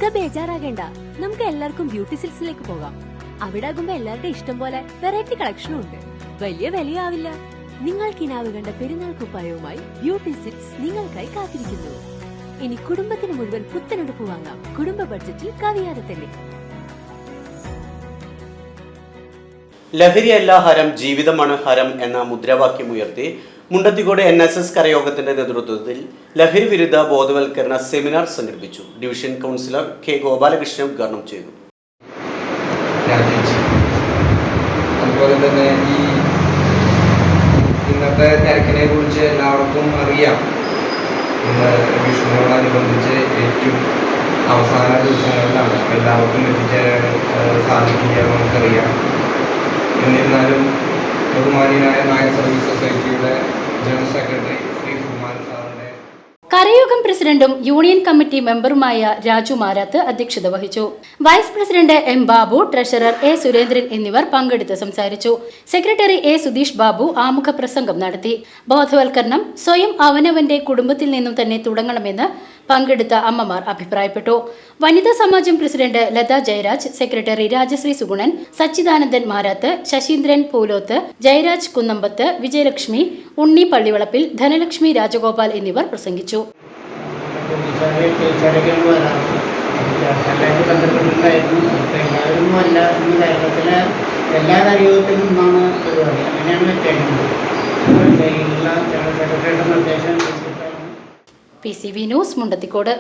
ബേജാറാകേണ്ട, നമുക്ക് എല്ലാവർക്കും ബ്യൂട്ടി സിൽക്സിലേക്ക് പോകാം. അവിടെ ആകുമ്പോ എല്ലാവരുടെ ഇഷ്ടം പോലെ വെറൈറ്റി കളക്ഷനും ഉണ്ട്. വലിയ വിലയാവില്ല. നിങ്ങൾ കിനാവ് കണ്ട പെരുന്നാൾ കുപ്പായവുമായി ബ്യൂട്ടി സിൽക്സ് നിങ്ങൾക്കായി കാത്തിരിക്കുന്നു. ഇനി കുടുംബത്തിന് മുഴുവൻ പുത്തനെടുപ്പ് വാങ്ങാം. കുടുംബ ബഡ്ജറ്റിൽ കവിയാതെ തന്നെ. ലഹരിയല്ല ഹരം, ജീവിതമാണ് ഹരം എന്ന മുദ്രാവാക്യം ഉയർത്തി മുണ്ടത്തിക്കോട് NSS കരയോഗത്തിന്റെ നേതൃത്വത്തിൽ ലഹരി വിരുദ്ധ ബോധവൽക്കരണ സെമിനാർ സംഘടിപ്പിച്ചു. Division councillor K. ഗോപാലകൃഷ്ണൻ ഉദ്ഘാടനം ചെയ്തു. അതുപോലെ തന്നെ ഈ ഇന്നത്തെ തിരക്കിനെ കുറിച്ച് എല്ലാവർക്കും അറിയാം. ഇന്ന് വിഷുവിനോടനുബന്ധിച്ച് ഏറ്റവും അവസാന ദിവസങ്ങളിലാണ് എല്ലാവർക്കും എത്തിച്ചേരാൻ സാധിക്കുക നമുക്കറിയാം. എന്നിരുന്നാലും ബഹുമാന്യനായ നായർ സർവീസ് സൊസൈറ്റിയുടെ ജനറൽ സെക്രട്ടറി ശ്രീ സുകുമാരൻ സാറിന്റെ കരയോഗം പ്രസിഡന്റും യൂണിയൻ കമ്മിറ്റി മെമ്പറുമായ രാജു മാരാത്ത് അധ്യക്ഷത വഹിച്ചു. Vice president M. Babu, treasurer A. Surendran എന്നിവർ പങ്കെടുത്ത് സംസാരിച്ചു. Secretary A. സുധീഷ് ബാബു ആമുഖ പ്രസംഗം നടത്തി. ബോധവൽക്കരണം സ്വയം അവനവന്റെ കുടുംബത്തിൽ നിന്നും തന്നെ തുടങ്ങണമെന്ന് പങ്കെടുത്ത അമ്മമാർ അഭിപ്രായപ്പെട്ടു. വനിതാ സമാജം പ്രസിഡന്റ് ലത ജയരാജ്, സെക്രട്ടറി രാജശ്രീ സുഗുണൻ, സച്ചിദാനന്ദൻ മാരാത്ത്, ശശീന്ദ്രൻ പൂലോത്ത്, ജയരാജ് കുന്നമ്പത്ത്, വിജയലക്ഷ്മി, ഉണ്ണി പള്ളിവളപ്പിൽ, ധനലക്ഷ്മി രാജഗോപാൽ എന്നിവർ പ്രസംഗിച്ചു. എല്ലാ കരയോഗത്തിൽ നിന്നാണ് പരിപാടി. അങ്ങനെയാണ് വെച്ചേക്കുന്നത്. PCV news Mundathikode.